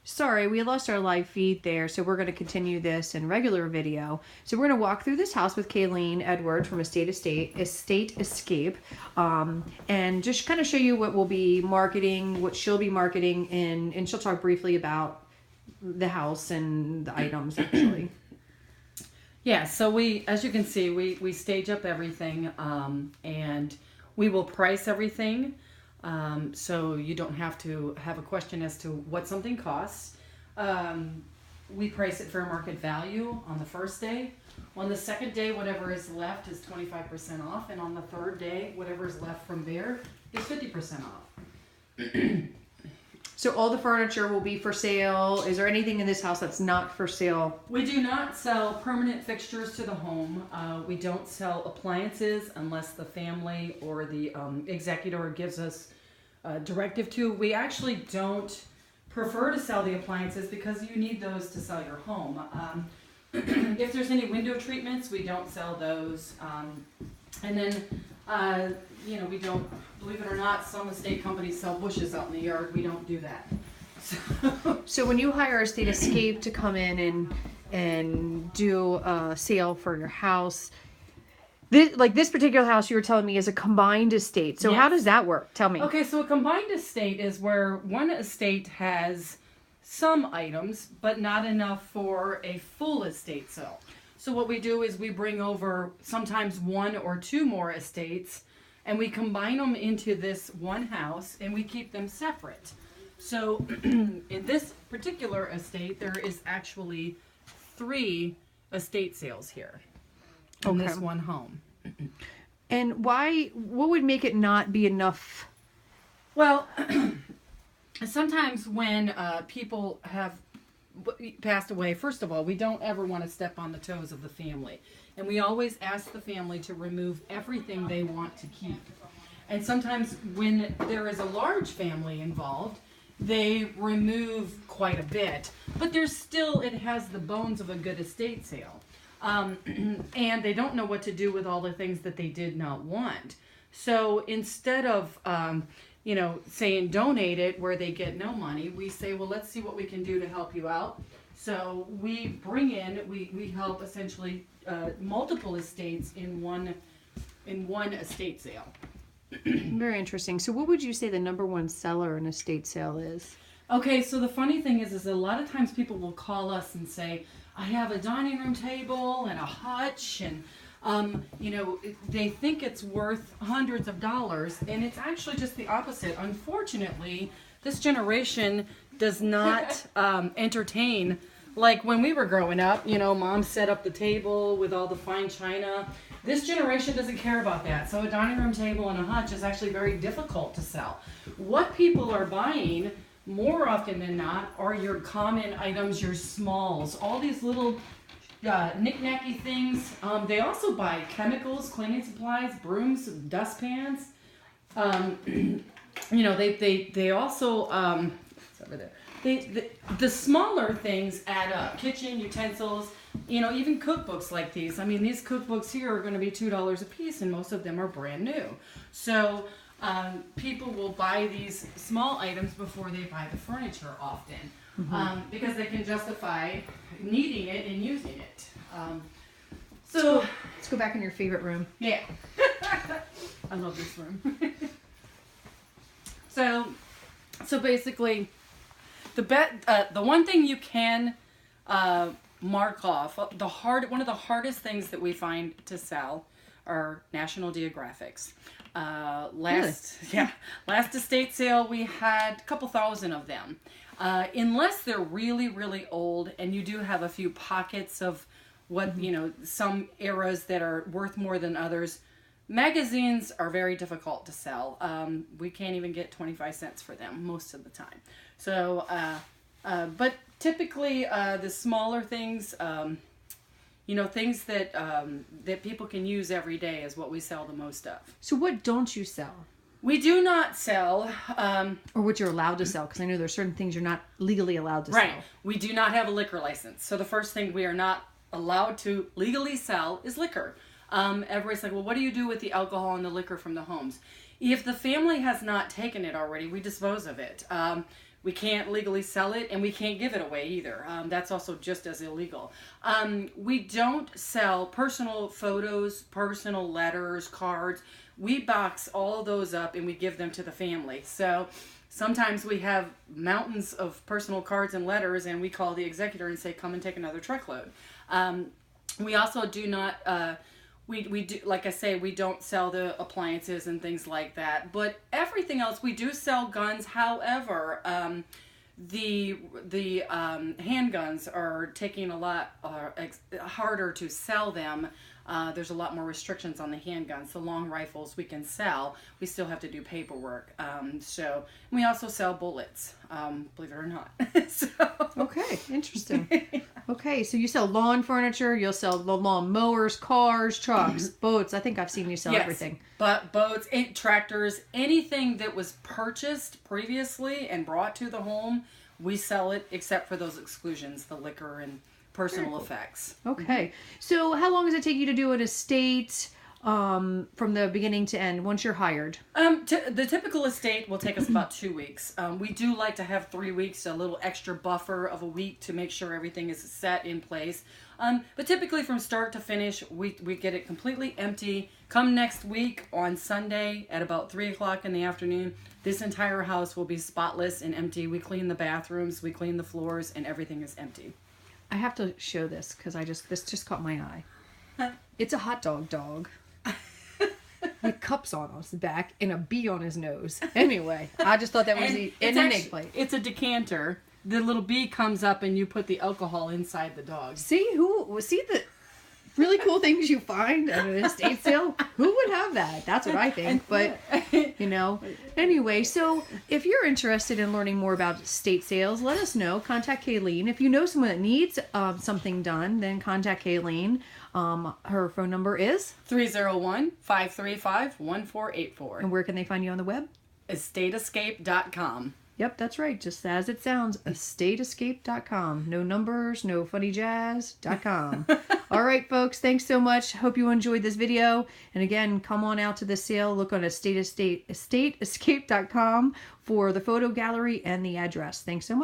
Sorry, we lost our live feed there, so we're going to continue this in regular video. So we're going to walk through this house with Kayleen Edwards from Estate Escape, and just kind of show you what we'll be marketing, what she'll be marketing, and she'll talk briefly about the house and the items, actually. Yeah, so as you can see, we stage up everything, and we will price everything. So you don't have to have a question as to what something costs. We price it fair market value on the first day. On the second day, whatever is left is 25% off. And on the third day, whatever is left from there is 50% off. So all the furniture will be for sale. Is there anything in this house that's not for sale? We do not sell permanent fixtures to the home. We don't sell appliances unless the family or the executor gives us a directive to. We actually don't prefer to sell the appliances because you need those to sell your home. If there's any window treatments, we don't sell those. And then, we don't, believe it or not, some estate companies sell bushes out in the yard. We don't do that. So when you hire Estate Escape to come in and do a sale for your house, this particular house you were telling me is a combined estate. So how does that work? Tell me. Okay, so a combined estate is where one estate has some items, but not enough for a full estate sale. So what we do is we bring over sometimes one or two more estates, and we combine them into this one house, and we keep them separate. So in this particular estate, there is actually 3 estate sales here in this one home. And what would make it not be enough? Well, sometimes when people have passed away, first of all, we don't ever want to step on the toes of the family. And we always ask the family to remove everything they want to keep. And sometimes when there is a large family involved, they remove quite a bit, but it has the bones of a good estate sale. And they don't know what to do with all the things that they did not want. So instead of, saying donate it where they get no money, we say, well, let's see what we can do to help you out. So we we help essentially multiple estates in one estate sale. Very interesting. So what would you say the number one seller in estate sale is? Okay, so the funny thing is a lot of times people will call us and say, I have a dining room table and a hutch, and they think it's worth hundreds of dollars, and it's actually just the opposite. Unfortunately, this generation does not entertain like when we were growing up. Mom set up the table with all the fine china. This generation doesn't care about that. So a dining room table and a hutch is actually very difficult to sell. What people are buying more often than not are your common items, your smalls, all these little knick-knacky things. They also buy chemicals, cleaning supplies, brooms, dustpans. They also it's over there. The smaller things add up. Kitchen utensils, even cookbooks like these. I mean, these cookbooks here are going to be $2 a piece, and most of them are brand new. So people will buy these small items before they buy the furniture often, because they can justify needing it and using it. So let's go back in your favorite room. Yeah. I love this room. So basically, the one thing you can mark off, one of the hardest things that we find to sell are National Geographics. Last estate sale we had a couple thousand of them. Unless they're really, really old, and you do have a few pockets of some eras that are worth more than others. Magazines are very difficult to sell. We can't even get 25 cents for them most of the time. So, but typically the smaller things, things that people can use every day is what we sell the most of. So what don't you sell? We do not sell. Or what you're allowed to sell, because I know there's certain things you're not legally allowed to sell. Right. We do not have a liquor license. So the first thing we are not allowed to legally sell is liquor. Everybody's like, well, what do you do with the alcohol and the liquor from the homes? If the family has not taken it already, we dispose of it. We can't legally sell it, and we can't give it away either. That's also just as illegal. We don't sell personal photos, personal letters, cards. We box all those up and we give them to the family. So sometimes we have mountains of personal cards and letters, and we call the executor and say, come and take another truckload. We also do not, we do, like I say, we don't sell the appliances and things like that. But everything else, we do sell guns. However, the handguns are taking a lot harder to sell them. There's a lot more restrictions on the handguns. The long rifles we can sell. We still have to do paperwork. So we also sell bullets, believe it or not. So. Okay, interesting. Okay, so you sell lawn furniture, you'll sell lawn mowers, cars, trucks, boats. I think I've seen you sell everything. But boats, tractors, anything that was purchased previously and brought to the home, we sell it except for those exclusions, the liquor and personal effects. Okay. So how long does it take you to do an estate from the beginning to end once you're hired? The typical estate will take us about 2 weeks. We do like to have 3 weeks, a little extra buffer of a week to make sure everything is set in place. But typically from start to finish, we get it completely empty. Come next week on Sunday at about 3 o'clock in the afternoon, this entire house will be spotless and empty. We clean the bathrooms, we clean the floors, and everything is empty. I have to show this because this just caught my eye. It's a hot dog with cups on his back and a bee on his nose. Anyway, I just thought that was in an egg plate. It's a decanter. The little bee comes up and you put the alcohol inside the dog. See the really cool things you find at an estate sale? Who would have that? That's what I think. But, anyway, so if you're interested in learning more about estate sales, let us know. Contact Kayleen. If you know someone that needs something done, then contact Kayleen. Her phone number is 301-535-1484. And where can they find you on the web? EstateEscape.com. Yep, that's right. Just as it sounds, estateescape.com. No numbers, no funny jazz.com. All right, folks, thanks so much. Hope you enjoyed this video. And again, come on out to the sale. Look on estateescape.com for the photo gallery and the address. Thanks so much.